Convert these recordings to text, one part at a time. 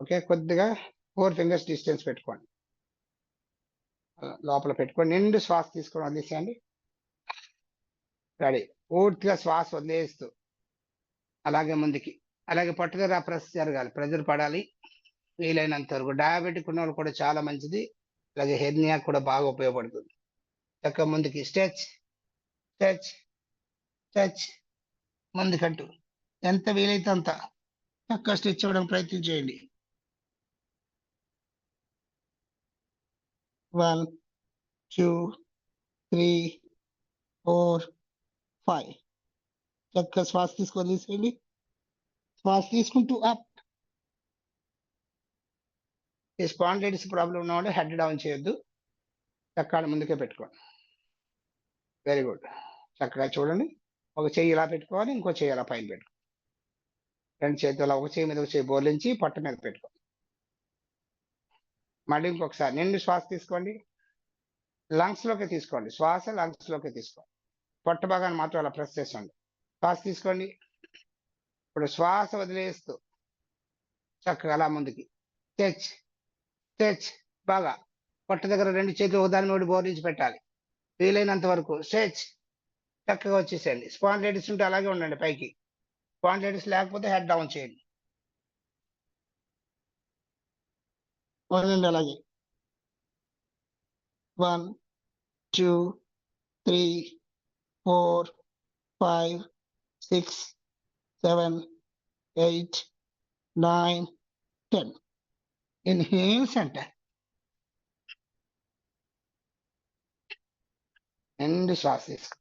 Okay, కొద్దిగా 4 fingers distance పెట్టుకోండి. లోపల పెట్టుకొని నిండు శ్వాస తీసుకొని వదిలేసేయండి. రెడీ. పూర్తిగా శ్వాస వదిలేస్తూ అలాగే ముందుకి, అలాగే పట్టుదల ప్రెస్ జరగాలి, ప్రెజర్ పడాలి వీలైనంత వరకు. డయాబెటిక్ ఉన్న వాళ్ళు కూడా చాలా మంచిది, అలాగే హెర్నియా కూడా బాగా ఉపయోగపడుతుంది. చక్కగా ముందుకి స్ట్రెచ్ స్ట్రెచ్ స్ట్రెచ్, ముందుకంటూ ఎంత వీలైతే అంత చక్కగా స్ట్రెచ్ అవ్వడానికి ప్రయత్నం చేయండి. 1 2 3 4 5. చక్కగా శ్వాస తీసుకొని తీసేయండి. శ్వాస తీసుకుంటూ అప్. ఈ స్పాండిలైటిస్ ప్రాబ్లం ఉన్నవాళ్ళు హెడ్ డౌన్ చేయొద్దు, చక్కగా ముందుకే పెట్టుకోండి. Very good. చక్కగా చూడండి, ఒక చెయ్యి ఇలా పెట్టుకోవాలి, ఇంకో చెయ్యి అలా పైన పెట్టుకోవాలి. 2 చేతులు ఒక చెయ్యి మీద ఒక చెయ్యి బోర్లించి పొట్ట మీద పెట్టుకోండి. మళ్ళీ ఇంకొకసారి నిండు శ్వాస తీసుకోండి, లంగ్స్ లోకి తీసుకోండి, శ్వాస లంగ్స్ లోకి తీసుకోండి. పొట్ట భాగాన్ని మాత్రం అలా ప్రెస్ చేసండి. శ్వాస తీసుకోండి. ఇప్పుడు శ్వాస వదిలేస్తూ చక్కగా అలా ముందుకి స్ట్రెచ్ స్ట్రెచ్. బాగా పొట్ట దగ్గర 2 చేతులు ఒకదాని మీద బోర్లించి పెట్టాలి, వీలైనంత వరకు స్ట్రెచ్. చక్కగా వచ్చేసేయండి. స్పాండిలైటిస్ ఉంటే అలాగే ఉండండి పైకి, స్పాండిలైటిస్ లేకపోతే హెడ్ డౌన్ చేయండి. వదలండి అలాగే. 1 2 3 4 5 6 7 8 9 10. Inhale centre. నిండు శ్వాస తీసుకో.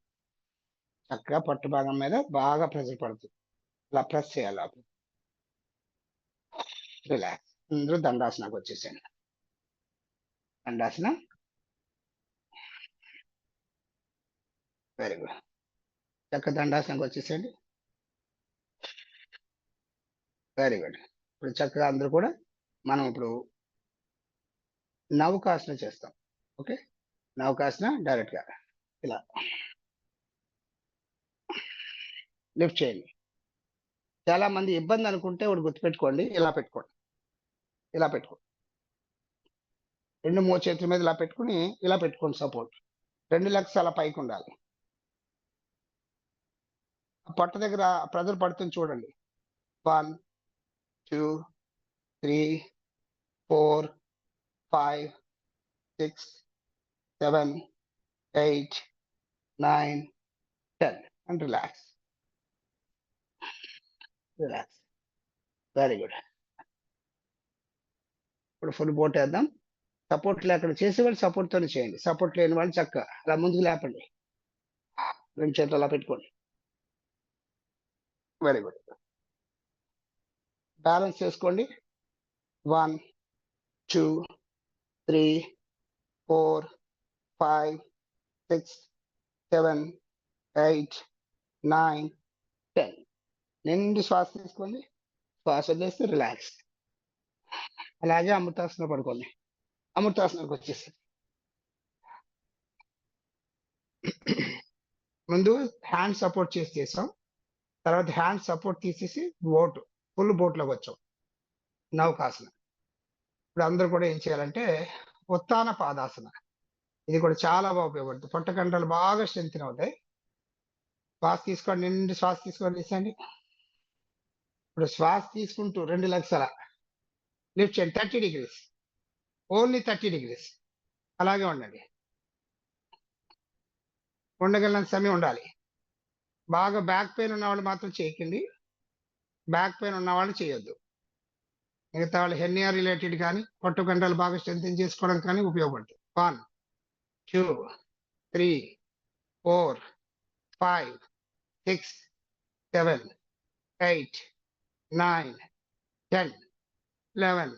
చక్కగా పట్టు భాగం మీద బాగా ప్రెజర్ పడుతుంది, ఇలా ప్రెస్ చేయాలి. రిలాక్స్. అందరూ దండాసనకు వచ్చేసేయండి. దండాసనం. Very good. చక్కగా దండాసనకు వచ్చేసేయండి. Very good. ఇప్పుడు చక్కగా అందరూ కూడా మనం ఇప్పుడు నౌకాసన చేస్తాం. ఓకే, నౌకాసన డైరెక్ట్ గా ఇలా లిఫ్ట్ చేయండి. చాలా మంది ఇబ్బంది అనుకుంటే ఒకటి గుర్తుపెట్టుకోండి, ఇలా పెట్టుకోండి, ఇలా పెట్టుకోండి. 2 3 చేతుల మీద ఇలా పెట్టుకుని ఇలా పెట్టుకోండి సపోర్ట్. 2 లెగ్స్ అలా పైకి ఉండాలి. పొట్ట దగ్గర ప్రెజర్ పడుతుంది చూడండి. 1 2 3 4 5 6 7 8 9 10 and relax. Relax. Very good. ఇప్పుడు ఫుల్ బోట్ వేద్దాం. సపోర్ట్ లేకుండా చేసేవాళ్ళు సపోర్ట్ తోనే చేయండి, సపోర్ట్ లేని వాళ్ళు చక్కగా అలా ముందుకు లేపండి. 2 చేతులు అలా పెట్టుకోండి. Very good. బ్యాలెన్స్ చేసుకోండి. 1 2 3 4 5 6 7 8 9 10. నిండు శ్వాస తీసుకోండి, శ్వాస వదిలేస్తే రిలాక్స్. అలాగే అమృతాసనం పడుకోండి. అమృతాసనానికి వచ్చేసి ముందు హ్యాండ్ సపోర్ట్ చేసాం, తర్వాత హ్యాండ్ సపోర్ట్ తీసేసి బోట్ ఫుల్ బోట్లోకి వచ్చాం, నౌకాసన. ఇప్పుడు అందరూ కూడా ఏం చేయాలంటే ఉత్తాన పాదాసన. ఇది కూడా చాలా బాగా ఉపయోగపడుతుంది, పొట్ట కండరాలు బాగా స్ట్రెంగ్త్ అవుతాయి. శ్వాస తీసుకోండి, నిండు శ్వాస తీసుకొని తీసండి. ఇప్పుడు శ్వాస తీసుకుంటూ 2 లక్షల లిఫ్ట్ చేయండి. 30 degrees, ఓన్లీ 30 degrees. అలాగే ఉండండి, ఉండగలిగినంత సమయం ఉండాలి. బాగా బ్యాక్ పెయిన్ ఉన్న వాళ్ళు మాత్రం చేయకండి, బ్యాక్ పెయిన్ ఉన్న వాళ్ళు చేయొద్దు. మిగతా వాళ్ళు హెర్నియా రిలేటెడ్ కానీ పొట్టు కండరాలు బాగా స్ట్రెంగ్ చేసుకోవడం కానీ ఉపయోగపడుతుంది. 1 2 3 4 5 6 7 8 9 10 11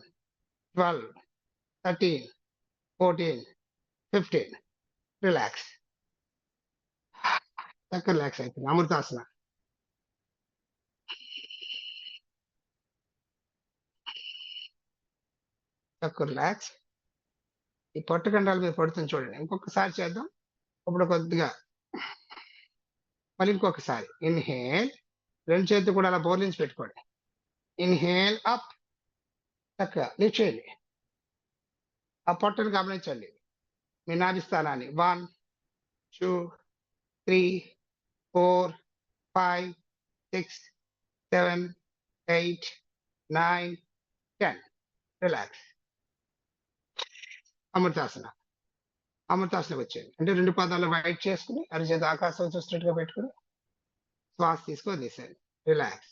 12 13 14 15. రిలాక్స్. చక్కగా రిలాక్స్ అయిపోయింది. అమృతాసన. చక్కగా రిలాక్స్. ఈ పొట్టు కండరాల మీద పడుతుంది చూడండి. ఇంకొకసారి చేద్దాం. ఇప్పుడు కొద్దిగా మళ్ళీ ఇంకొకసారి ఇన్హేల్. 2 చేతులు కూడా అలా బోర్లించి పెట్టుకోండి. ఇన్హేల్ అప్, చక్కగా లిఫ్ట్ చేయండి. ఆ పొట్టను గమనించండి. మీ నాభి స్థానాన్ని. 1, 2, 3, 4, 5, 6, 7, 8, 9, 10. రిలాక్స్. అమృతాసన. అమృతాసనకి వచ్చేయండి. అంటే 2 పాదాలు వైట్ చేసుకొని అరిచేతి ఆకాశం చూస్తున్నట్టుగా పెట్టుకొని శ్వాస తీసుకొని వదిలేసేయండి. రిలాక్స్.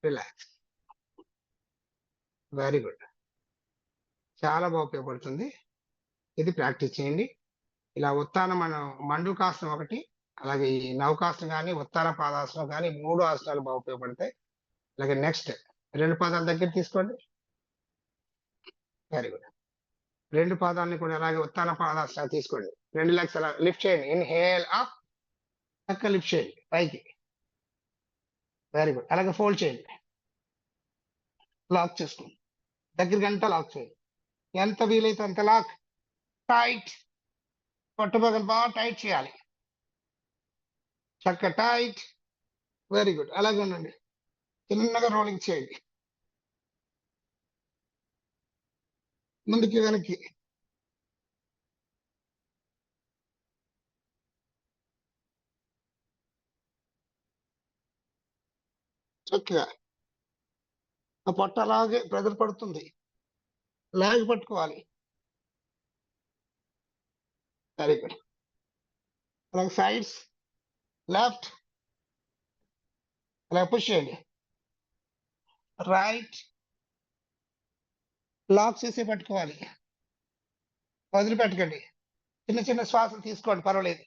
రిలాక్స్. Very good. చాలా బాగా ఉపయోగపడుతుంది. ఇది ప్రాక్టీస్ చేయండి. ఇలా ఉత్తాన మనం మండూకాసనం ఒకటి, అలాగే ఈ నౌకాసనం గాని, ఉత్తాన పాదాసనం గాని 3 ఆసనాలు బాగా ఉపయోగపడతాయి. అలాగే నెక్స్ట్ 2 పాదాల దగ్గర తీసుకోండి. Very good. 2 పాదాలని కూడా అలాగే ఉత్తాన పాదాసనాలు తీసుకోండి. 2 లెగ్స్ అలా లిఫ్ట్ చేయండి. Inhale up. చక్కగా లిఫ్ట్ చేయండి పైకి. Very good. అలాగే ఫోల్డ్ చేయండి. లాక్ చేసుకోండి. దగ్గరకంతా లాక్ చేయండి. ఎంత వీలైతే అంత లాక్. టైట్. పట్టుబగలు బాగా టైట్ చేయాలి. చక్కగా టైట్. Very good. అలాగే ఉండండి. చిన్నగా రోలింగ్ చేయండి. ముందుకి వెనక్కి. చక్కగా ఆ పొట్ట అలాగే ప్రెజర్ పడుతుంది. లాగి పట్టుకోవాలి. Very good. అలాగే సైడ్స్, లెఫ్ట్, అలా పుష్ చేయండి. రైట్, లాక్ చేసి పట్టుకోవాలి. వదిలిపెట్టకండి. చిన్న చిన్న శ్వాసలు తీసుకోండి, పర్వాలేదు.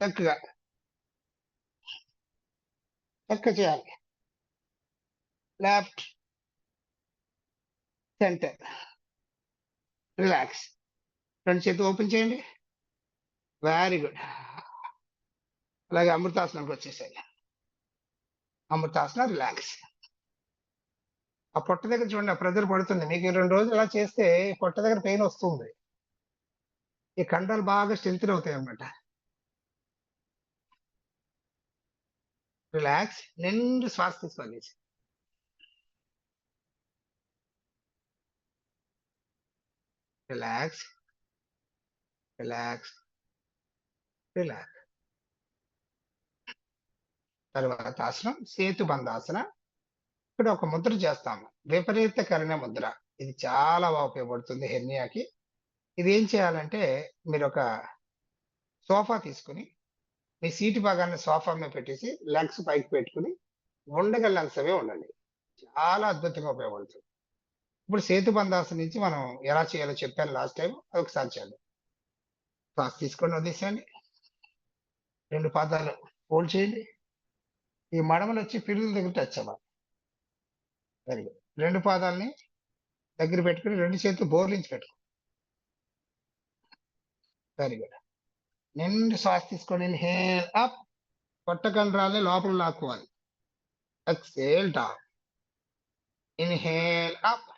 చక్కగా చక్కగా చేయాలి. Left, centre, relax. 2 చేతులు ఓపెన్ చేయండి. Very good. అలాగే అమృతాసనంకి వచ్చేసాయి. అమృతాసన, రిలాక్స్. ఆ పొట్ట దగ్గర చూడండి, ఆ ప్రెజర్ పడుతుంది. మీకు ఈ 2 రోజులు ఇలా చేస్తే పొట్ట దగ్గర పెయిన్ వస్తుంది. ఈ కండరాలు బాగా స్ట్రెంథెన్ అవుతాయి అన్నమాట. రిలాక్స్. నిండు శ్వాస తీసుకోండి. రిలాక్స్. రిలాక్స్. రిలాక్స్. తర్వాత ఆసనం సేతు బంధాసన. ఇక్కడ ఒక ముద్ర చేస్తాము. విపరీత కరుణ ముద్ర. ఇది చాలా బాగా ఉపయోగపడుతుంది హెర్నియాకి. ఇది ఏం చేయాలంటే మీరు ఒక సోఫా తీసుకొని మీ సీటు భాగాన్ని సోఫా మీద పెట్టేసి లెగ్స్ పైకి పెట్టుకొని ఉండగలంతసమే ఉండండి. చాలా అద్భుతంగా ఉపయోగపడుతుంది. ఇప్పుడు సేతు బంధాసన నుంచి మనం ఎలా చేయాలో చెప్పాను లాస్ట్ టైం. అదొకసారి చేద్దాం. శ్వాస తీసుకొని వదిలేసేయండి. 2 పాదాలు ఫోల్డ్ చేయండి. ఈ మడమలొచ్చి పిరుదుల దగ్గర టచ్ అవ్వాలి. Very good. 2 పాదాలని దగ్గర పెట్టుకొని 2 చేతులు బోర్లించి పెట్టుకోండి. Very good. నిండు శ్వాస తీసుకొని ఇన్‌హేల్ అప్. పొట్ట కండరాల్ని లోపల లాక్కోవాలి. Exhale down. Inhale up.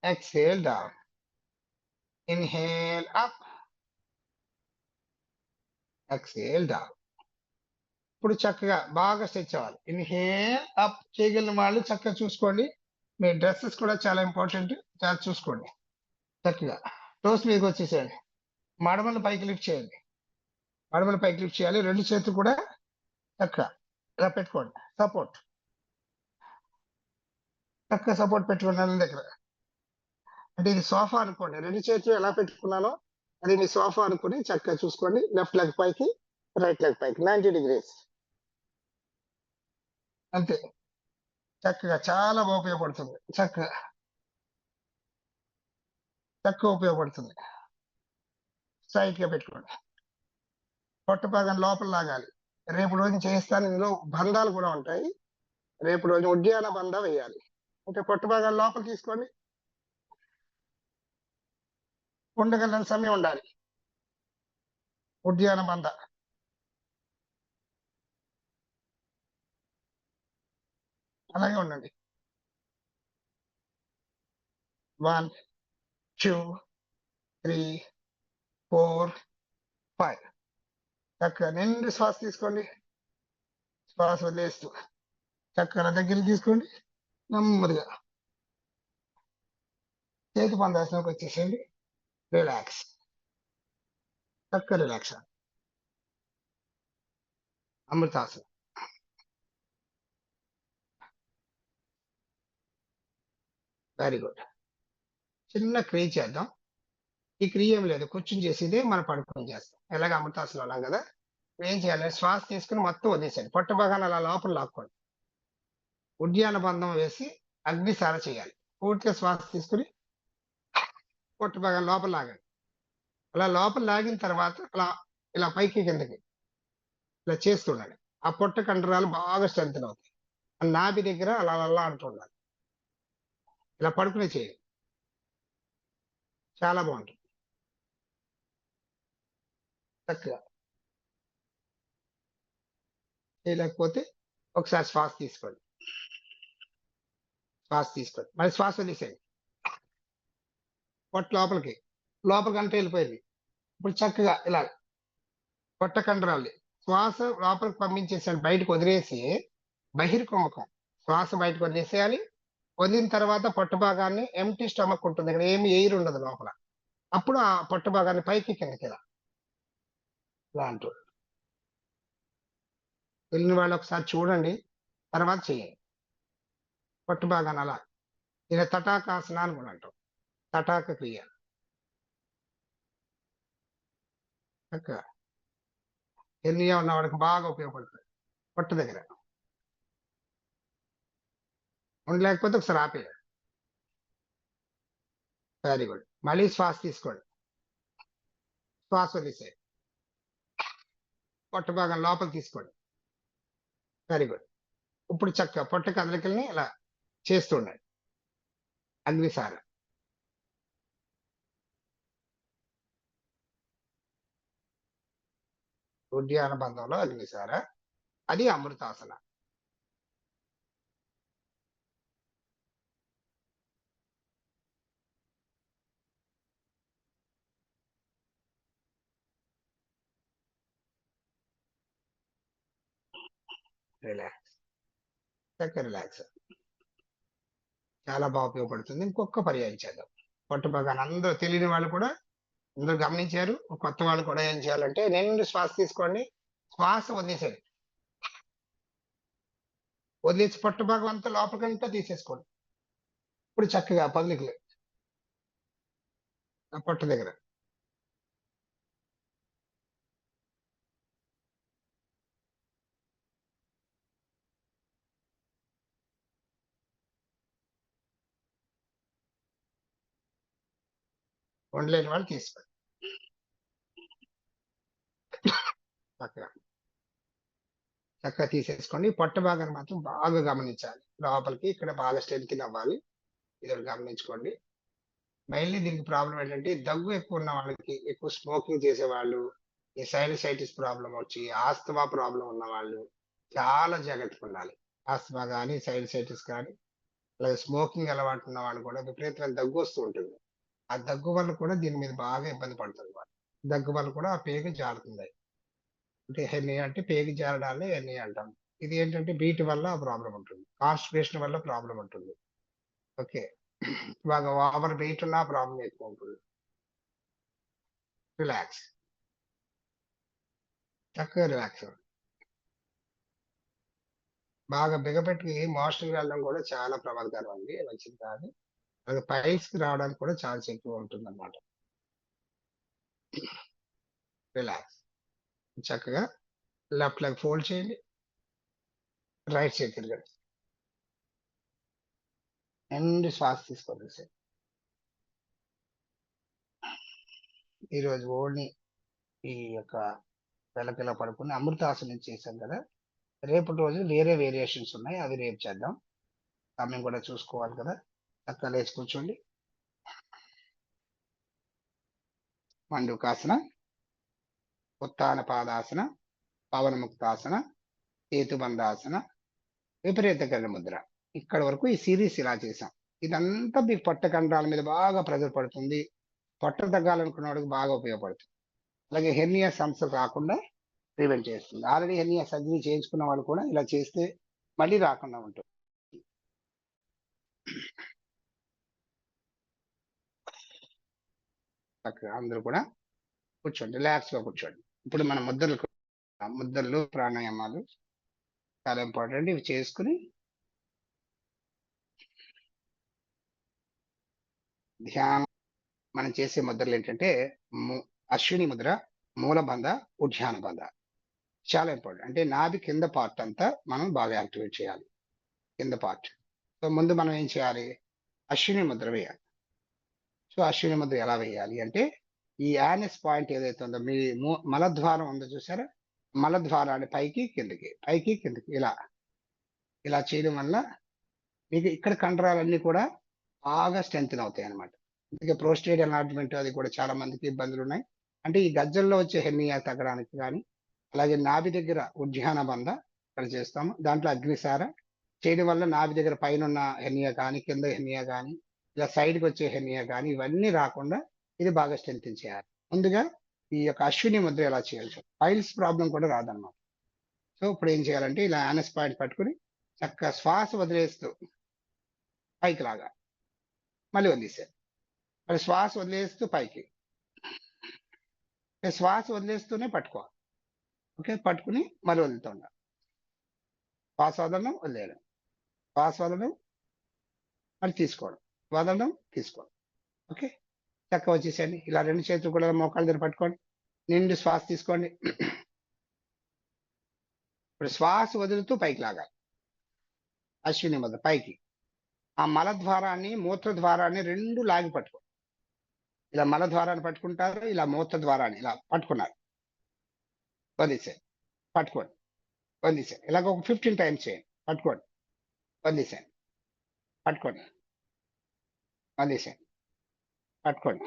Exhale down. Inhale up. Exhale down. ఇప్పుడు చక్కగా బాగా స్ట్రెచ్ అవ్వాలి. ఇన్‌హేల్ అప్ చేయగలిగిన వాళ్ళు చక్కగా చూసుకోండి. మీ డ్రెసెస్ కూడా చాలా ఇంపార్టెంట్. చాలా చూసుకోండి. చక్కగా టోస్ మీదకొచ్చేసేయండి. మడమలు పైకి లిఫ్ట్ చేయండి. మడమలు పైకి లిఫ్ట్ చేయాలి. 2 చేతులు కూడా చక్కగా ఇలా పెట్టుకోండి. సపోర్ట్. చక్కగా సపోర్ట్ పెట్టుకోండి నడుం దగ్గర. అంటే ఇది సోఫా అనుకోండి. 2 చేతులు ఎలా పెట్టుకున్నానో అది మీ సోఫా అనుకుని చక్కగా చూసుకోండి. లెఫ్ట్ లెగ్ పైకి, రైట్ లెగ్ పైకి 90 డిగ్రీస్. అంతే. చక్కగా చాలా బాగా ఉపయోగపడుతుంది. చక్కగా ఉపయోగపడుతుంది. స్ట్రెయిట్‌గా పెట్టుకోండి. పొట్ట భాగాన్ని లోపల లాగాలి. రేపు రోజున చేయిస్తాను. ఇందులో బంధాలు కూడా ఉంటాయి. రేపు రోజు ఉడ్యాన బంధ వేయాలి. అంటే పొట్ట భాగాన్ని లోపలికి తీసుకోండి. ఉండగలిగిన సమయం ఉండాలి. ఉడ్యాన బంధ. అలాగే ఉండండి. 1, 2, 3, 4, 5. చక్కగా నిండు శ్వాస తీసుకోండి. శ్వాస వదిలేస్తూ చక్కగా దగ్గరికి తీసుకోండి. నెమ్మదిగా చేతి పందాసనకు వచ్చేసేయండి. రిలాక్స్. చక్కగా రిలాక్స్. అమృతాసనం. Very good. చిన్న క్రియ చేద్దాం. ఈ క్రియ ఏం లేదు, కూర్చుని చేసేదే మన పడుకొని చేస్తాం. ఎలాగ అమృతాసనం అన్నాం కదా, ఏం చేయాలి, శ్వాస తీసుకుని మొత్తం వదిలేసేయండి. పొట్ట భాగాన్ని అలా లోపల లాక్కోండి. ఉద్యాన బంధం వేసి అగ్నిసార చేయాలి. పూర్తిగా శ్వాస తీసుకుని పొట్ట భాగాన్ని లోపల లాగండి. అలా లోపల లాగిన తర్వాత అలా ఇలా పైకి కిందకి ఇలా చేస్తుండండి. ఆ పొట్ట కండరాలు బాగా స్ట్రెంథెన్ అవుతాయి. ఆ నాభి దగ్గర అలా అలా అంటూ ఉండాలి. ఇలా పడుకునే చేయండి, చాలా బాగుంటుంది. చక్కగా చేయలేకపోతే ఒకసారి శ్వాస తీసుకోండి. శ్వాస తీసుకోండి, మరి శ్వాస వదిలేసేయండి. పొట్ట లోపలికి అంటే వెళ్ళిపోయింది. ఇప్పుడు చక్కగా ఇలా పొట్ట కండరాలు శ్వాస లోపలికి పంపించేసాడు, బయటకు వదిలేసి బహిర్ముఖం శ్వాస బయటకు వదిలేసేయాలి. వదిలిన తర్వాత పొట్ట భాగాన్ని ఎంటీ స్టమక్ ఉంటుంది, ఇక్కడ ఏమి ఎయిర్ ఉండదు లోపల. అప్పుడు ఆ పొట్ట భాగాన్ని పైకి కిందకి ఇలా అంటూ వెళ్ళిన వాళ్ళు ఒకసారి చూడండి, తర్వాత చేయండి. పొట్ట భాగాన్ని అలా ఇలా తటాకాసన అని కూడా అంటాం. తటాక క్రియ. చక్కగా హెర్నియా ఉన్న వాడికి బాగా ఉపయోగపడుతుంది. పొట్ట దగ్గర ఉండలేకపోతే ఒకసారి ఆపేయాలి. Very good. మళ్ళీ శ్వాస తీసుకోండి. శ్వాస వదిలేసేయండి. పొట్ట భాగం లోపల తీసుకోండి. Very good. ఇప్పుడు చక్కగా పొట్ట కదలికల్ని ఇలా చేస్తూ ఉండండి. అగ్నిసార. ఉద్యాన బంధంలో అగ్నిసార, అది అమృతాసన. రిలాక్స్. చక్కగా రిలాక్స్. చాలా బాగా ఉపయోగపడుతుంది. ఇంకొక పర్యాయం చేద్దాం. పొట్ట భాగాన్ని అందరూ తెలియని వాళ్ళు కూడా అందరూ గమనించారు. కొత్త వాళ్ళు కూడా ఏం చేయాలంటే నిండు శ్వాస తీసుకోండి. శ్వాస వదిలేసేయండి. వదిలేసి పొట్ట భాగం అంతా లోపలికంతా తీసేసుకోండి. ఇప్పుడు చక్కగా పదులికలు ఆ పొట్ట దగ్గర ఉండలేని వాళ్ళు తీసుకోండి. చక్కగా చక్కగా తీసేసుకోండి. పొట్ట భాగాన్ని మాత్రం బాగా గమనించాలి. లోపలికి ఇక్కడ బాగా స్ట్రెంథెన్ అవ్వాలి. ఇది ఒకటి గమనించుకోండి. మెయిన్లీ దీనికి ప్రాబ్లం ఏంటంటే దగ్గు ఎక్కువ ఉన్న వాళ్ళకి, ఎక్కువ స్మోకింగ్ చేసేవాళ్ళు, ఈ సైనసైటిస్ ప్రాబ్లం వచ్చి ఆస్తమా ప్రాబ్లం ఉన్న వాళ్ళు చాలా జాగ్రత్తగా ఉండాలి. ఆస్తమా కానీ సైనసైటిస్ కానీ అలాగే స్మోకింగ్ అలవాటు ఉన్న వాళ్ళు కూడా విపరీతమైన దగ్గు వస్తూ ఉంటుంది. ఆ దగ్గు వల్ల కూడా దీని మీద బాగా ఇబ్బంది పడుతుంది వాళ్ళు. దగ్గు వల్ల కూడా ఆ పేగు జారుతుంది. అంటే హెర్నియా అంటే పేగు జారడాన్ని హెర్నియా అంటాం. ఇది ఏంటంటే వీటి వల్ల ప్రాబ్లం ఉంటుంది. కాన్స్టిపేషన్ వల్ల ప్రాబ్లం ఉంటుంది. ఓకే. బాగా ఓవర్ వెయిట్ ఉన్న ప్రాబ్లం ఎక్కువ ఉంటుంది. రిలాక్స్. చక్కగా రిలాక్స్ అవ్వండి. బాగా బిగపెట్టి మోషన్‌కి వెళ్ళడం కూడా చాలా ప్రమాదకరం అండి. మంచిది కాదు. అది పైల్స్‌కి రావడానికి కూడా ఛాన్స్ ఎక్కువ ఉంటుందన్నమాట. రిలాక్స్. చక్కగా లెఫ్ట్ లెగ్ ఫోల్డ్ చేయండి. రైట్ సైడ్ తిరగండి. నిండు శ్వాస తీసుకోండి. ఈరోజు ఓన్లీ ఈ యొక్క వెలకిలా పడుకొని అమృతాసనం చేశాం కదా! రేపటి రోజు వేరే వేరియేషన్స్ ఉన్నాయి. అవి రేపు చేద్దాం. సమయం కూడా చూసుకోవాలి కదా! చక్కగా లేచి కూర్చోండి. మండూకాసన, ఉత్తాన పాదాసన, పవనముక్తాసన, సేతుబంధాసన, విపరీత కళ్ళ ముద్ర. ఇక్కడి వరకు ఈ సీరీస్ ఇలా చేసాం. ఇదంతా మీకు పొట్ట కండరాల మీద బాగా ప్రెషర్ పడుతుంది. పొట్ట తగ్గాలనుకున్న వాడికి బాగా ఉపయోగపడుతుంది. అలాగే హెర్నియా సమస్యలు రాకుండా ప్రివెంట్ చేస్తుంది. ఆల్రెడీ హెర్నియా సర్జరీ చేయించుకున్న వాళ్ళు కూడా ఇలా చేస్తే మళ్ళీ రాకుండా ఉంటుంది. చక్కగా అందరూ కూడా కూర్చోండి, రిలాక్స్గా కూర్చోండి. ఇప్పుడు మన ముద్రలు ప్రాణాయామాలు చాలా ఇంపార్టెంట్. ఇవి చేసుకుని ధ్యానం మనం చేసే ముద్రలు ఏంటంటే అశ్విని ముద్ర, మూలబంధ, ఉద్యాన బంధ చాలా ఇంపార్టెంట్. అంటే నాభి కింద పార్ట్ అంతా మనం బాగా యాక్టివేట్ చేయాలి, కింద పార్ట్. సో ముందు మనం ఏం చేయాలి, అశ్విని ముద్ర వేయాలి. సో అశ్విని ముద్ర ఎలా వేయాలి అంటే, ఈ యానస్ పాయింట్ ఏదైతే ఉందో మీ మలద్వారం ఉందో చూసారా, మలద్వారాన్ని పైకి కిందకి పైకి కిందకి ఇలా ఇలా చేయడం వల్ల మీకు ఇక్కడ కండరాలన్నీ కూడా బాగా స్ట్రెంగ్త్ అవుతాయి అనమాట. అందుకే ప్రోస్టేట్ ఎన్లార్జ్మెంట్ అది కూడా చాలా మందికి ఇబ్బందులు ఉన్నాయి. అంటే ఈ గజ్జల్లో వచ్చే హెర్నియా తగ్గడానికి కానీ, అలాగే నాభి దగ్గర ఉద్యాన బంధ ఇక్కడ చేస్తాము. దాంట్లో అగ్నిసార చేయడం వల్ల నాభి దగ్గర పైన ఉన్న హెర్నియా కానీ, కింద హెర్నియా కానీ, ఇలా సైడ్కి వచ్చే హెర్నియా కానీ ఇవన్నీ రాకుండా ఇది బాగా స్ట్రెంగ్త్ చేయాలి. ముందుగా ఈ యొక్క అశ్విని ముద్ర ఎలా చేయాలి, పైల్స్ ప్రాబ్లం కూడా రాదన్నమాట. సో ఇప్పుడు ఏం చేయాలంటే ఇలా యానస్ పాయింట్ పట్టుకుని చక్కగా శ్వాస వదిలేస్తూ పైకి లాగా మళ్ళీ వదిలేసారు. మరి శ్వాస వదిలేస్తూ పైకి, శ్వాస వదిలేస్తూనే పట్టుకోవాలి. ఓకే, పట్టుకుని మళ్ళీ వదులుతూ ఉండాలి. శ్వాస వదలడం, వదిలేయడం, శ్వాస వదలడం, మళ్ళీ తీసుకోవడం, వదలడం, తీసుకోవడం. ఓకే, చక్కగా వచ్చేసేయండి. ఇలా రెండు చేతులు కూడా మోకాళ్ళ దగ్గర పట్టుకోండి, నిండు శ్వాస తీసుకోండి. ఇప్పుడు శ్వాస వదులుతూ పైకి లాగాలి. అశ్విని ముద్ర పైకి, ఆ మల ద్వారాన్ని మూత్ర ద్వారాన్ని రెండు లాగి పట్టుకోండి. ఇలా మల ద్వారాన్ని పట్టుకుంటారు, ఇలా మూత్ర ద్వారాన్ని ఇలా పట్టుకున్నారు, వదిలేసారు, పట్టుకోండి, వదిలేసారు. ఇలాగ ఒక 15 టైమ్స్ చేయండి. పట్టుకోండి, వదిలేసాను, పట్టుకోండి, వదిలేసాను, పట్టుకోండి.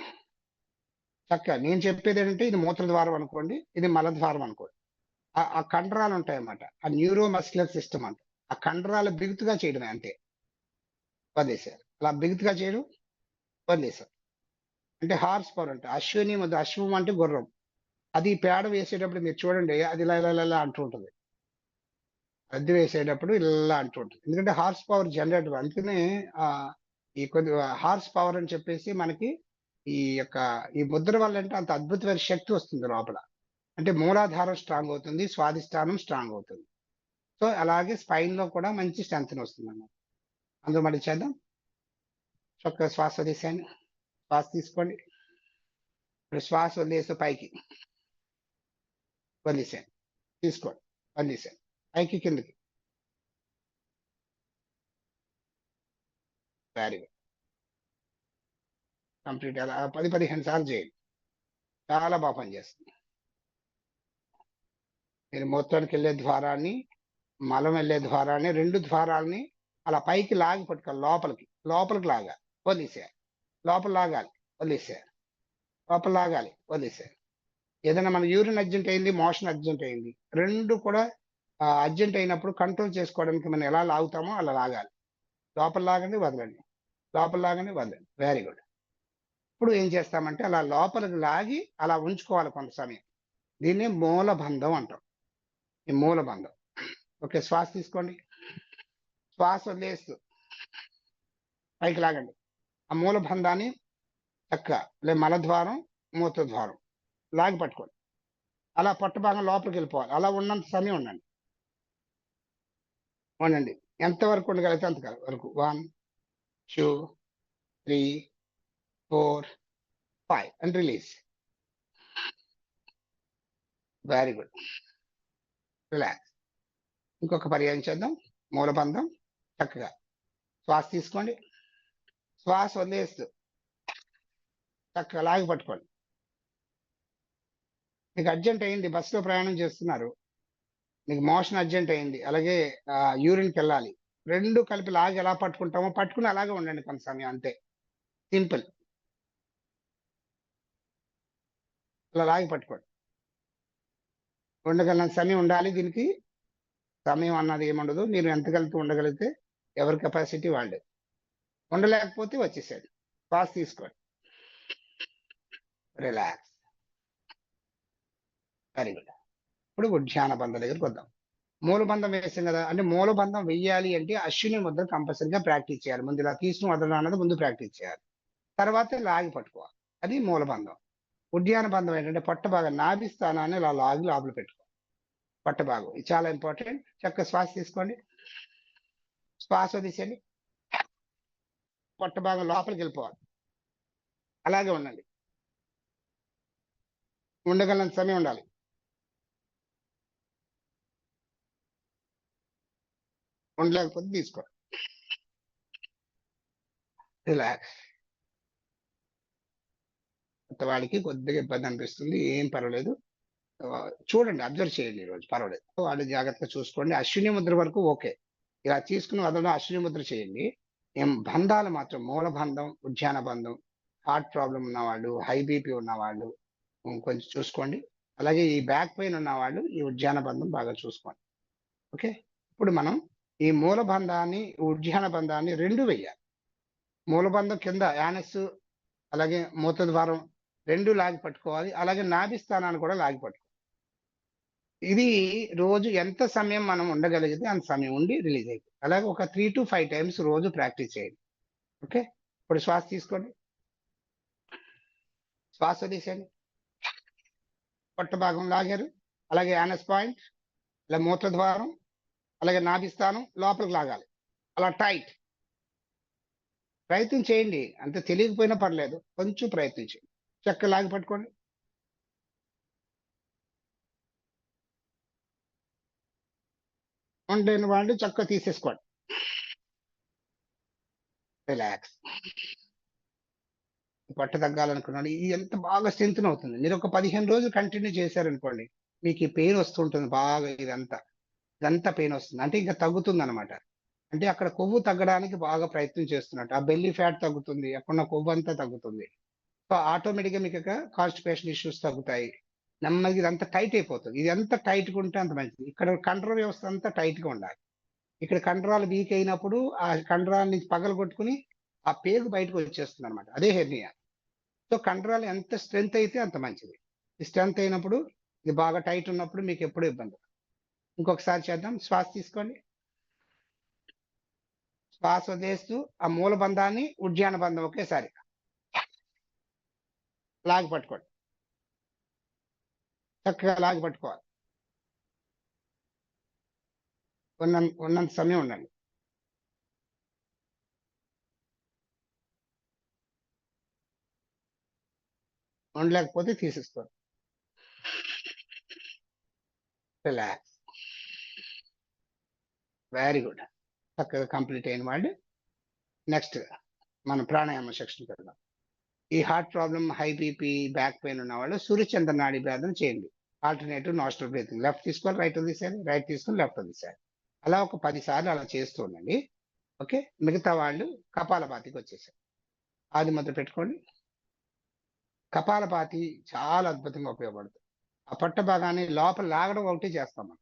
చక్కగా నేను చెప్పేది ఏంటంటే ఇది మూత్ర ద్వారం అనుకోండి, ఇది మల ద్వారం అనుకోండి. ఆ కండరాలు ఉంటాయన్నమాట, ఆ న్యూరో మస్కులర్ సిస్టమ్ అంట. ఆ కండరాలు బిగుతుగా చేయడమే అంతే. వదిలేసారు, అలా బిగుతుగా చేయడం, వదిలేసారు. అంటే హార్స్ పవర్ అంటే అశ్విని ముద్ర, అశ్వం అంటే గుర్రం. అది పేడ వేసేటప్పుడు మీరు చూడండి, అది ఇలా ఇలా ఇలా అంటూ ఉంటుంది. అద్దె వేసేటప్పుడు ఇలా అంటూ ఉంటుంది. ఎందుకంటే హార్స్ పవర్ జనరేటర్. అందుకనే ఈ కొద్ది హార్స్ పవర్ అని చెప్పేసి మనకి ఈ ముద్ర వల్ల అంటే అంత అద్భుతమైన శక్తి వస్తుంది లోపల. అంటే మూలాధారం స్ట్రాంగ్ అవుతుంది, స్వాదిష్టానం స్ట్రాంగ్ అవుతుంది. సో అలాగే స్పైన్ లో కూడా మంచి స్ట్రెంత్ వస్తుంది అన్నమాట. అందులో మళ్ళీ చేద్దాం. చక్కగా శ్వాస వదిలేసాను, శ్వాస తీసుకోండి. ఇప్పుడు శ్వాస వదిలేస్తూ పైకి, వదిలేసాను, తీసుకోండి, వదిలేసాను, పైకి కిందకి. Very good. కంప్లీట్ అలా 10-15 సార్లు చేయండి, చాలా బాగా పనిచేస్తుంది. మీరు మూత్రానికి వెళ్ళే ద్వారాన్ని, మలం వెళ్ళే ద్వారాన్ని, రెండు ద్వారాలని అలా పైకి లాగి పట్టుకోవాలి. లోపలికి లాగాలి, వదిలేసేయాలి. లోపల లాగాలి, వదిలేసేయాలి, లోపల లాగాలి, వదిలేసేయాలి. ఏదైనా మన యూరిన్ అర్జెంట్ అయింది, మోషన్ అర్జెంట్ అయింది, రెండు కూడా అర్జెంట్ అయినప్పుడు కంట్రోల్ చేసుకోవడానికి మనం ఎలా లాగుతామో అలా లాగాలి. లోపల లాగండి, వదలండి, లోపల లాగండి, వదలండి. Very good. ఇప్పుడు ఏం చేస్తామంటే అలా లోపలికి లాగి అలా ఉంచుకోవాలి కొంత సమయం. దీన్నే మూలబంధం అంటాం, ఈ మూలబంధం. ఓకే, శ్వాస తీసుకోండి, శ్వాస వదిలేస్తూ పైకి లాగండి. ఆ మూలబంధాన్ని చక్కగా మలద్వారం, మూత్రద్వారం లాగి పట్టుకోండి. అలా పొట్ట భాగం లోపలికి వెళ్ళిపోవాలి. అలా ఉన్నంత సమయం ఉండండి. ఎంతవరకు ఉండగలిగితే అంత వరకు. 1, 2, 3, 4, 5 and release. Very good, relax. ఇంకొక పర్యాయం చేద్దాం. మూలబంధం, చక్కగా శ్వాస తీసుకోండి, శ్వాస వదిలేస్తూ చక్కగా లాగి పట్టుకోండి. మీకు అర్జెంట్ అయింది, బస్సులో ప్రయాణం చేస్తున్నారు, మీకు మోషన్ అర్జెంట్ అయింది, అలాగే యూరిన్కి వెళ్ళాలి, రెండు కలిపి లాగి ఎలా పట్టుకుంటామో పట్టుకుని అలాగే ఉండండి కొంత సమయం, అంతే. సింపుల్. అలా లాగి పట్టుకోండి. ఉండగలిగిన సమయం ఉండాలి దీనికి. సమయం అన్నది ఏముండదు. మీరు ఎంతగలిగితే ఉండగలిగితే, ఎవరి కెపాసిటీ వాళ్ళే. ఉండలేకపోతే వచ్చేసేయండి, శ్వాస తీసుకోండి, రిలాక్స్. Very good. ఇప్పుడు ఉద్యాన బంధం దగ్గరికి వద్దాం. మూలబంధం వేసాం కదా! అంటే మూలబంధం వెయ్యాలి అంటే అశ్విని ముద్ర కంపల్సరీగా ప్రాక్టీస్ చేయాలి. ముందు ఇలా తీసుకొని వదలడం అన్నది ముందు ప్రాక్టీస్ చేయాలి. తర్వాత లాగి పట్టుకోవాలి. అది మూలబంధం. ఉద్యాన బంధం ఏంటంటే పొట్ట భాగం నాభి స్థానాన్ని ఇలా లాగి లోపల పెట్టుకోవాలి. పొట్ట భాగం. ఇది చాలా ఇంపార్టెంట్. చక్కగా శ్వాస తీసుకోండి. శ్వాస వదిలేసేయండి. పొట్ట భాగం లోపలికి వెళ్ళిపోవాలి. అలాగే ఉండండి. ఉండగలనంత సమయం ఉండాలి. ఉండలేకపోతే తీసుకోండి. రిలాక్స్. కొత్తవాడికి కొద్దిగా ఇబ్బంది అనిపిస్తుంది. ఏం పర్వాలేదు. చూడండి, అబ్జర్వ్ చేయండి ఈరోజు పర్వాలేదు. వాళ్ళు జాగ్రత్తగా చూసుకోండి. అశ్విని ముద్ర వరకు ఓకే. ఇలా తీసుకుని వదలడం అశ్విని ముద్ర చేయండి. బంధాలు మాత్రం మూల బంధం, ఉద్యాన బంధం, హార్ట్ ప్రాబ్లమ్ ఉన్నవాళ్ళు, హై బీపీ ఉన్నవాళ్ళు కొంచెం చూసుకోండి. అలాగే ఈ బ్యాక్ పెయిన్ ఉన్నవాళ్ళు ఈ ఉద్యాన బంధం బాగా చూసుకోండి. ఓకే. ఇప్పుడు మనం ఈ మూల బంధాన్ని, ఉద్యాన బంధాన్ని 2 వెయ్యాలి. మూల బంధం కింద యానస్, అలాగే మూత ద్వారం 2 లాగి పట్టుకోవాలి. అలాగే నాభి స్థానాన్ని కూడా లాగి పట్టుకోవాలి. ఇది రోజు ఎంత సమయం మనం ఉండగలిగితే అంత సమయం ఉండి రిలీజ్ అయిపోతుంది. అలాగే ఒక 3-5 టైమ్స్ రోజు ప్రాక్టీస్ చేయండి. ఓకే. ఇప్పుడు శ్వాస తీసుకోండి. శ్వాస వదిలేసేయండి. పొట్ట భాగం లాగారు. అలాగే యానస్ పాయింట్, ఇలా మూత్ర ద్వారం, అలాగే నాభి స్థానం లోపలికి లాగాలి. అలా టైట్. ప్రయత్నం చేయండి. అంత తెలియకపోయినా పర్లేదు. కొంచెం ప్రయత్నం చేయండి. చక్కగా లాగి పట్టుకోండి. ఉండలేని వాళ్ళు చక్కగా తీసేసుకోండి. రిలాక్స్. పొట్ట తగ్గాలనుకున్నాడు. ఇది ఎంత బాగా స్ట్రెంథెన్ అవుతుంది. మీరు ఒక 15 రోజులు కంటిన్యూ చేశారనుకోండి, మీకు ఈ పెయిన్ వస్తుంటుంది బాగా ఇదంతా పెయిన్ వస్తుంది. అంటే ఇంకా తగ్గుతుందనమాట. అంటే అక్కడ కొవ్వు తగ్గడానికి బాగా ప్రయత్నం చేస్తున్నట్టు. ఆ బెల్లీ ఫ్యాట్ తగ్గుతుంది. అక్కడున్న కొవ్వంతా తగ్గుతుంది. సో, ఆటోమేటిక్‌గా మీకిక కాన్‌స్టిపేషన్ ఇష్యూస్ తగ్గుతాయి. నెమ్మదిగా ఇదంతా టైట్ అయిపోతది. ఇది ఎంత టైట్‌గా ఉంటే అంత మంచిది. ఇక్కడ కండర వ్యవస్థ అంతా టైట్‌గా ఉండాలి. ఇక్కడ కండరాలు వీక్ అయినప్పుడు ఆ కండరాన్ని పగలగొట్టుకొని ఆ పేగు బయటకు వచ్చేస్తుందనమాట. అదే హెర్నియా. సో, కండరాలు ఎంత స్ట్రెంత్ అయితే అంత మంచిది. ఈ స్ట్రెంత్ అయినప్పుడు ఇది బాగా టైట్ ఉన్నప్పుడు మీకెప్పుడు ఇబ్బంది ఉండదు. ఇంకొకసారి చేద్దాం. శ్వాస తీసుకోండి. శ్వాస వదిలేస్తూ ఆ మూల బంధాన్ని, ఉద్యాన బంధం ఒకేసారి లాగి పట్టుకోండి. చక్కగా లాగి పట్టుకోవాలి. ఉన్నంత సమయం ఉండండి. ఉండలేకపోతే తీసేసుకోండి. రిలాక్స్. Very good. చక్కగా కంప్లీట్ అయిన వాళ్ళు నెక్స్ట్ మనం ప్రాణాయామ సెక్షన్‌కి వెళ్దాం. ఈ heart problem, high BP, back pain ఉన్నవాళ్ళు సూర్యచంద్ర నాడి భేదం చేయండి. Alternative nostril breathing. లెఫ్ట్ తీసుకోవాలి, రైట్ వదిలేసేయాలి. రైట్ తీసుకొని లెఫ్ట్ వదిలేసేయాలి. అలా ఒక 10 సార్లు అలా చేస్తూ ఉండండి. ఓకే. మిగతా వాళ్ళు కపాలభాతికొచ్చేసారు. ఆది ముద్ర పెట్టుకోండి. కపాలభాతి చాలా అద్భుతంగా ఉపయోగపడుతుంది. ఆ పొట్ట భాగాన్ని లోపల లాగడం ఒకటే చేస్తాం మనం.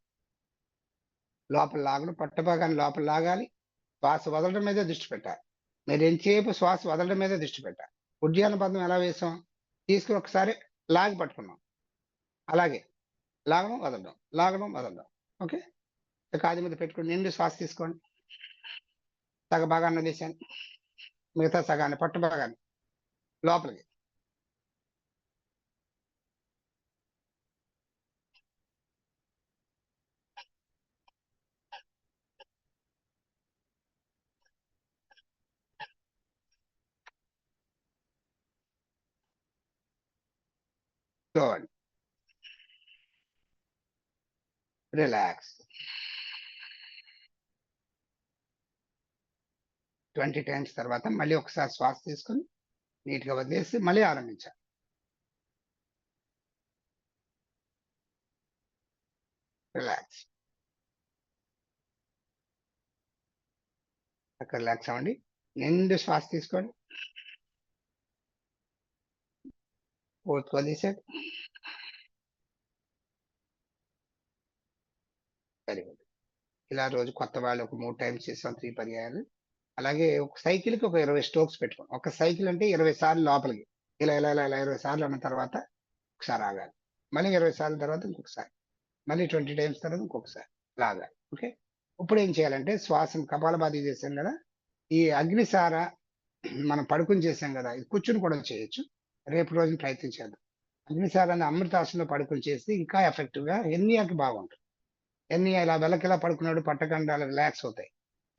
లోపల లాగడం, పొట్ట భాగాన్ని లోపల లాగాలి. శ్వాస వదలడం మీదే దృష్టి పెట్టాలి. మీరు ఎంతసేపు శ్వాస వదలడం మీదే దృష్టి పెట్టాలి. ఉద్యాన బంధం ఎలా వేసాం? తీసుకొని ఒకసారి లాగి పట్టుకున్నాం. అలాగే లాగడం, వదలడం, లాగడం, వదలడం. ఓకే. ఇక ఆది ముద్ర పెట్టుకొని నిండు శ్వాస తీసుకోండి. సగ భాగాన్ని వదిలేసేయండి. మిగతా సగాన్ని పొట్ట భాగాన్ని లోపలికి. స్లో అండి. రిలాక్స్. 20 టైమ్స్ తర్వాత మళ్ళీ ఒకసారి శ్వాస తీసుకొని నీట్‌గా వదిలేసి మళ్ళీ ఆరంభించాలి. రిలాక్స్. చక్కగా రిలాక్స్ అవ్వండి. నిండు శ్వాస తీసుకోండి. పూర్తిగా వదిలేసేయండి. Very good. ఇలా రోజు కొత్త వాళ్ళు ఒక 3 టైమ్స్ చేసాం, 3 పర్యాయాలు. అలాగే ఒక సైకిల్‌కి ఒక 20 స్ట్రోక్స్ పెట్టుకోండి. ఒక సైకిల్ అంటే 20 సార్లు లోపలికి. ఇలా 20 సార్లు అన్న తర్వాత ఒకసారి ఆగాలి. మళ్ళీ 20 సార్లు తర్వాత ఇంకొకసారి, మళ్ళీ 20 టైమ్స్ తర్వాత ఇంకొకసారి లాగా. ఓకే. ఇప్పుడు ఏం చేయాలంటే శ్వాసను కపాలభాతి చేశాం కదా! ఈ అగ్నిసార మనం పడుకొని చేశాం కదా! ఇది కూర్చొని కూడా చేయొచ్చు. రేపు రోజున ప్రయత్నం చేద్దాం. అగ్నిసారాన్ని అమృతాసనంలో పడుకొని చేస్తే ఇంకా ఎఫెక్టివ్‌గా హెర్నియాకి బాగుంటుంది. హెర్నియా ఇలా వెల్లకిలా పడుకున్నప్పుడు పట్టకండాలు రిలాక్స్ అవుతాయి.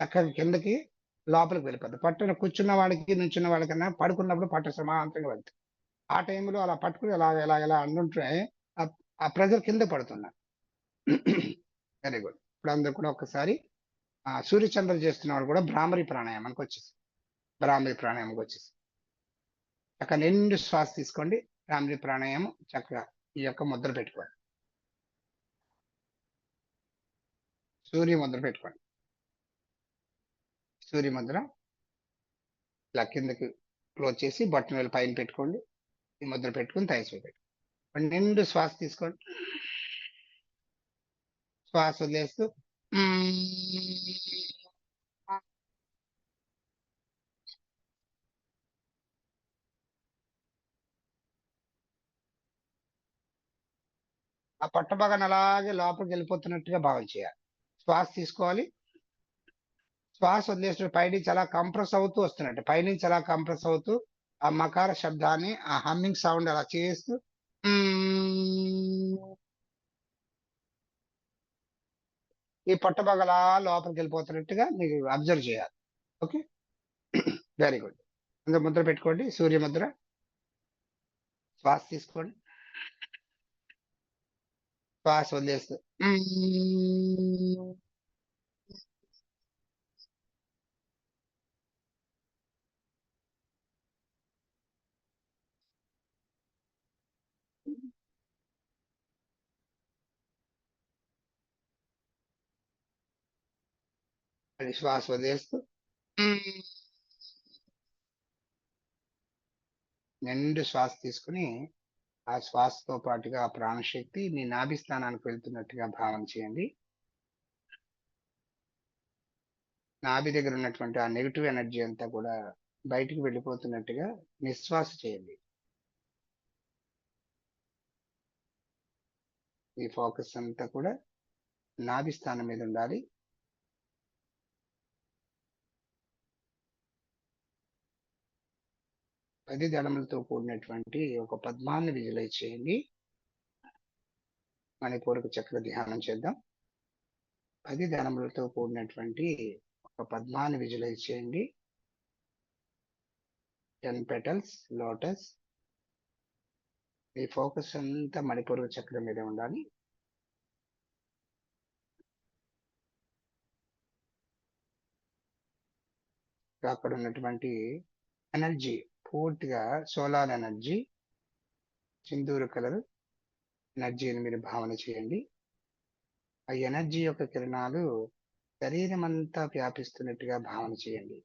చక్కగా కిందకి లోపలికి వెళ్ళిపోద్ది. పట్టున కూర్చున్న వాడికి, నుంచున్న వాళ్ళకన్నా పడుకున్నప్పుడు పట్ట సమాంతరంగా వెళ్తాయి. ఆ టైంలో అలా పట్టుకొని ఇలా అంటుంటే ఆహ్, ఆ ప్రెషర్ కింద పడుతున్నారు. Very good. ఇప్పుడు అందరూ కూడా ఒక్కసారి సూర్యచంద్రులు చేస్తున్నవాళ్ళు కూడా భ్రామరి ప్రాణాయామానికొచ్చేసారు. భ్రామరి ప్రాణాయామంకొచ్చేసారు. చక్కగా నిండు శ్వాస తీసుకోండి. భ్రామరి ప్రాణాయామం చక్కగా ఈ యొక్క ముద్ర పెట్టుకోండి. సూర్య ముద్ర పెట్టుకోండి. సూర్య ముద్ర ఇలా కిందకి క్లోజ్ చేసి బొటనవేలు పైన పెట్టుకోండి. ఈ ముద్ర పెట్టుకొని థాయిస్ మీద పెట్టుకోండి. నిండు శ్వాస తీసుకోండి. శ్వాస వదిలేస్తూ ఆ పట్టభాగాన్ని అలాగే లోపలికెళ్ళిపోతున్నట్టుగా భావన చేయాలి. శ్వాస తీసుకోవాలి. శ్వాస వదిలేసినప్పుడు పైనుంచి అలా కంప్రెస్ అవుతూ వస్తున్నట్టు. పైనుంచి అలా కంప్రెస్ అవుతూ ఆ మకార శబ్దాన్ని, ఆ హమ్మింగ్ సౌండ్ అలా చేస్తూ ఈ పొట్టభాగం అలా లోపలికెళ్ళిపోతున్నట్టుగా మీరు అబ్జర్వ్ చేయాలి. ఓకే. Very good. అందరూ ముద్ర పెట్టుకోండి. సూర్య ముద్ర. శ్వాస తీసుకోండి. శ్వాస వదిలేస్తూ మళ్ళీ శ్వాస వదిలేస్తూ నిండు శ్వాస తీసుకొని, ఆ శ్వాసతో పాటుగా ఆ ప్రాణశక్తి మీ నాభి స్థానానికి వెళ్తున్నట్టుగా భావన చేయండి. నాభి దగ్గర ఉన్నటువంటి ఆ నెగెటివ్ ఎనర్జీ అంతా కూడా బయటికి వెళ్ళిపోతున్నట్టుగా నిశ్వాస చేయండి. ఈ ఫోకస్ అంతా కూడా నాభి స్థానం మీద ఉండాలి. పది దళములతో కూడినటువంటి ఒక పద్మాన్ని విజువలైజ్ చేయండి. మణిపూరక చక్ర ధ్యానం చేద్దాం. 10 దళములతో కూడినటువంటి ఒక పద్మాన్ని విజువలైజ్ చేయండి. 10 పెటల్స్ లోటస్. ఈ ఫోకస్ అంతా మణిపూరక చక్రం మీద ఉండాలి. అక్కడ ఉన్నటువంటి ఎనర్జీ పూర్తిగా సోలార్ ఎనర్జీ, సింధూర కలర్ ఎనర్జీని మీరు భావన చేయండి. ఆ ఎనర్జీ యొక్క కిరణాలు శరీరం అంతా వ్యాపిస్తున్నట్టుగా భావన చేయండి.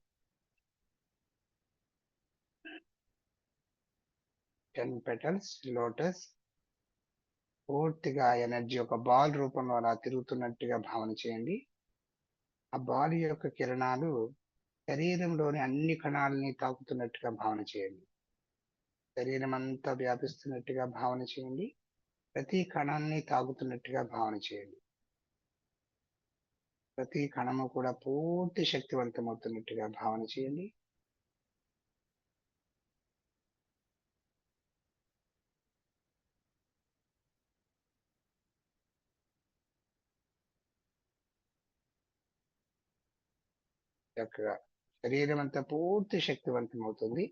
10 పెటల్స్ లోటస్ పూర్తిగా ఎనర్జీ ఒక బాల్ రూపంలో అలా తిరుగుతున్నట్టుగా భావన చేయండి. ఆ బాల్ యొక్క కిరణాలు శరీరంలోని అన్ని కణాలని తాకుతున్నట్టుగా భావన చేయండి. శరీరం అంతా వ్యాపిస్తున్నట్టుగా భావన చేయండి. ప్రతి కణాన్ని తాకుతున్నట్టుగా భావన చేయండి. ప్రతి కణము కూడా పూర్తి శక్తివంతమవుతున్నట్టుగా భావన చేయండి. చక్కగా శరీరం అంతా పూర్తి శక్తివంతమవుతుంది.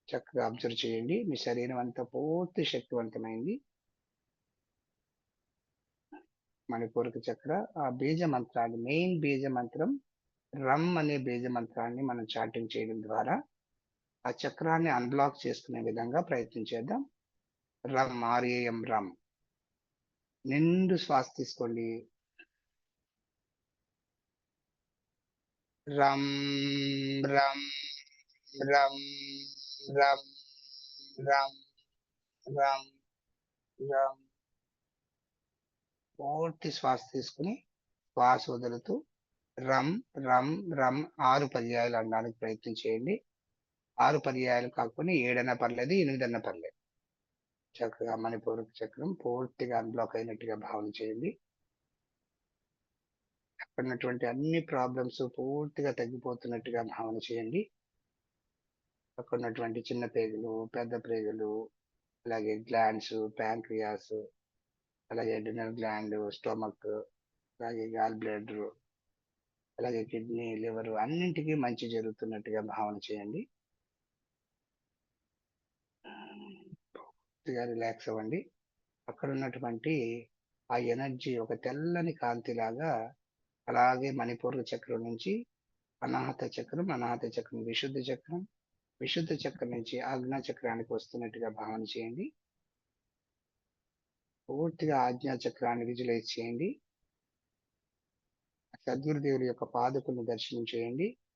చక్కగా అబ్జర్వ్ చేయండి. మీ శరీరం అంతా పూర్తి శక్తివంతమైంది. మణిపూరక చక్ర ఆ బీజ మంత్రాన్ని, మెయిన్ బీజ మంత్రం రమ్ అనే బీజ మంత్రాన్ని మనం చాటింగ్ చేయడం ద్వారా ఆ చక్రాన్ని అన్బ్లాక్ చేసుకునే విధంగా ప్రయత్నం చేద్దాం. రమ్, ఆర్ఏఎం రమ్. నిండు శ్వాస తీసుకోండి. రమ్ రమ్ రమ్ రమ్ రమ్ రమ్ రమ్. పూర్తి శ్వాస తీసుకుని శ్వాస వదులుతూ రమ్ రమ్ రమ్ 6 పర్యాయాలు అనడానికి ప్రయత్నం చేయండి. 6 పర్యాయాలు కాకపోయినా 7 అన్నా పర్లేదు, 8 అన్నా పర్లేదు. చక్కగా మణిపూరక చక్రం పూర్తిగా అన్‌బ్లాక్ అయినట్టుగా భావన చేయండి. అక్కడున్నటువంటి అన్ని ప్రాబ్లమ్స్ పూర్తిగా తగ్గిపోతున్నట్టుగా భావన చేయండి. అక్కడున్నటువంటి చిన్న పేగులు, పెద్ద పేగులు, అలాగే గ్లాండ్స్, ప్యాంక్రియాస్, అలాగే అడ్రినల్ గ్లాండ్, స్టొమక్, అలాగే గాల్ బ్లాడర్, అలాగే కిడ్నీ, లివర్ అన్నింటికి మంచి జరుగుతున్నట్టుగా భావన చేయండి. పూర్తిగా రిలాక్స్ అవ్వండి. అక్కడున్నటువంటి ఆ ఎనర్జీ ఒక తెల్లని కాంతిలాగా అలాగే మణిపూరక చక్రం నుంచి అనాహత చక్రం విశుద్ధ చక్రం, విశుద్ధ చక్రం నుంచి ఆజ్ఞా చక్రానికి వస్తున్నట్టుగా భావన చేయండి. పూర్తిగా ఆజ్ఞా చక్రాన్ని విజువలైజ్ చేయండి. సద్గురుదేవుడి యొక్క పాదకులను దర్శనం చేయండి.